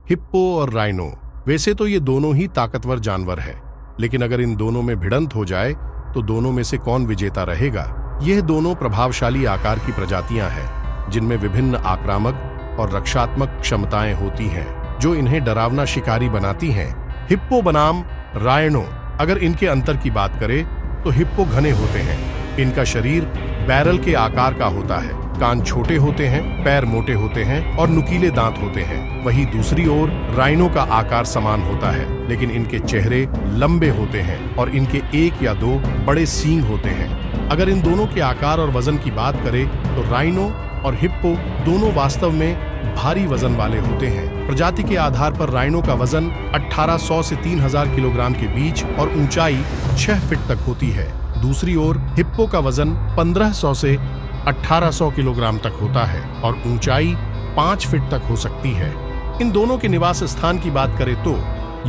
Hippo और rhino. वैसे तो ये दोनों ही ताकतवर जानवर है, लेकिन अगर इन दोनों में भिड़ंत हो जाए तो दोनों में से कौन विजेता रहेगा? यह दोनों प्रभावशाली आकार की प्रजातियां हैं, जिनमें विभिन्न आक्रामक और रक्षात्मक क्षमताएं होती हैं, जो इन्हें डरावना शिकारी बनाती हैं। हिप्पो बनाम राइनो। अगर इनके अंतर की बात करें तो हिप्पो घने होते हैं। इनका शरीर बैरल के आकार का होता है, कान छोटे होते हैं, पैर मोटे होते हैं और नुकीले दांत होते हैं। वहीं दूसरी ओर राइनो का आकार समान होता है, लेकिन इनके चेहरे लंबे होते हैं और इनके 1 या 2 बड़े सींग होते हैं। अगर इन दोनों के आकार और वजन की बात करें तो राइनो और हिप्पो दोनों वास्तव में भारी वजन वाले होते हैं। प्रजाति के आधार पर राइनो का वजन 1800 से 3000 किलोग्राम के बीच और ऊंचाई 6 फीट तक होती है। दूसरी ओर हिप्पो का वजन 1500 से 1800 किलोग्राम तक होता है और ऊंचाई 5 फीट तक हो सकती है। इन दोनों के निवास स्थान की बात करें तो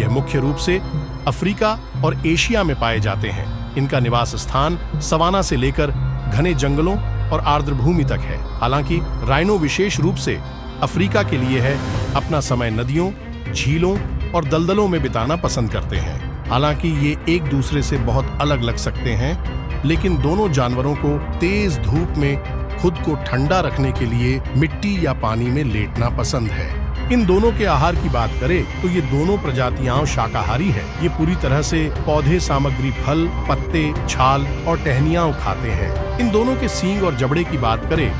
यह मुख्य रूप से अफ्रीका और एशिया में पाए जाते हैं। इनका निवास स्थान सवाना से लेकर घने जंगलों और आर्द्रभूमि तक है। हालांकि राइनो विशेष रूप से अफ्रीका के लिए है, अपना समय नदियों, झीलों और दलदलों में बिताना पसंद करते हैं। हालांकि ये एक दूसरे से बहुत अलग लग सकते हैं, लेकिन दोनों जानवरों को तेज धूप में खुद को ठंडा रखने के लिए मिट्टी या पानी में लेटना पसंद है। इन दोनों के आहार की बात करें तो ये दोनों प्रजातियां शाकाहारी है। ये पूरी तरह से पौधे सामग्री, फल, पत्ते, छाल और टहनियां खाते हैं। इन दोनों के सींग और जबड़े की बात करें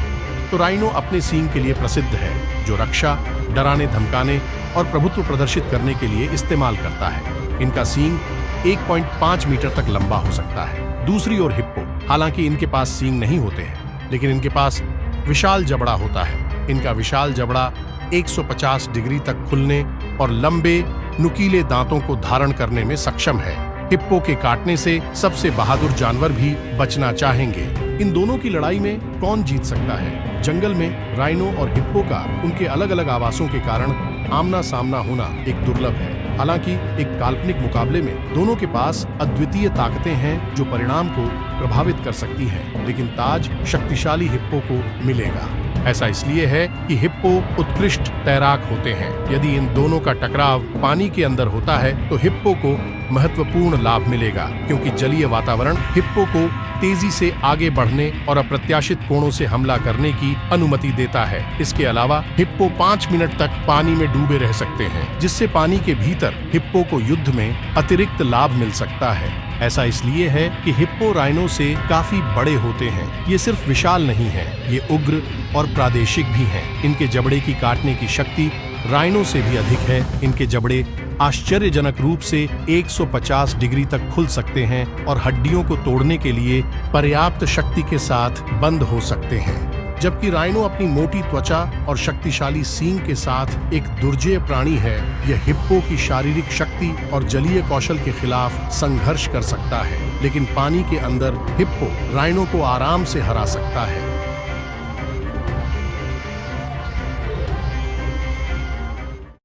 तो राइनो अपने सींग के लिए प्रसिद्ध है, जो रक्षा, डराने धमकाने और प्रभुत्व प्रदर्शित करने के लिए इस्तेमाल करता है। इनका सींग 1.5 मीटर तक लंबा हो सकता है। दूसरी ओर हिप्पो, हालांकि इनके पास सींग नहीं होते हैं, लेकिन इनके पास विशाल जबड़ा होता है। इनका विशाल जबड़ा 150 डिग्री तक खुलने और लंबे नुकीले दांतों को धारण करने में सक्षम है। हिप्पो के काटने से सबसे बहादुर जानवर भी बचना चाहेंगे। इन दोनों की लड़ाई में कौन जीत सकता है? जंगल में राइनो और हिप्पो का उनके अलग अलग आवासों के कारण आमना सामना होना एक दुर्लभ है। हालांकि एक काल्पनिक मुकाबले में दोनों के पास अद्वितीय ताकतें हैं जो परिणाम को प्रभावित कर सकती हैं, लेकिन ताज शक्तिशाली हिप्पो को मिलेगा। ऐसा इसलिए है कि हिप्पो उत्कृष्ट तैराक होते हैं। यदि इन दोनों का टकराव पानी के अंदर होता है तो हिप्पो को महत्वपूर्ण लाभ मिलेगा, क्योंकि जलीय वातावरण हिप्पो को तेजी से आगे बढ़ने और अप्रत्याशित कोणों से हमला करने की अनुमति देता है। इसके अलावा हिप्पो 5 मिनट तक पानी में डूबे रह सकते हैं, जिससे पानी के भीतर हिप्पो को युद्ध में अतिरिक्त लाभ मिल सकता है। ऐसा इसलिए है कि हिप्पो राइनो से काफी बड़े होते हैं। ये सिर्फ विशाल नहीं है, ये उग्र और प्रादेशिक भी हैं। इनके जबड़े की काटने की शक्ति राइनो से भी अधिक है। इनके जबड़े आश्चर्यजनक रूप से 150 डिग्री तक खुल सकते हैं और हड्डियों को तोड़ने के लिए पर्याप्त शक्ति के साथ बंद हो सकते हैं। जबकि राइनो अपनी मोटी त्वचा और शक्तिशाली सींग के साथ एक दुर्जेय प्राणी है, यह हिप्पो की शारीरिक शक्ति और जलीय कौशल के खिलाफ संघर्ष कर सकता है। लेकिन पानी के अंदर हिप्पो राइनो को आराम से हरा सकता है।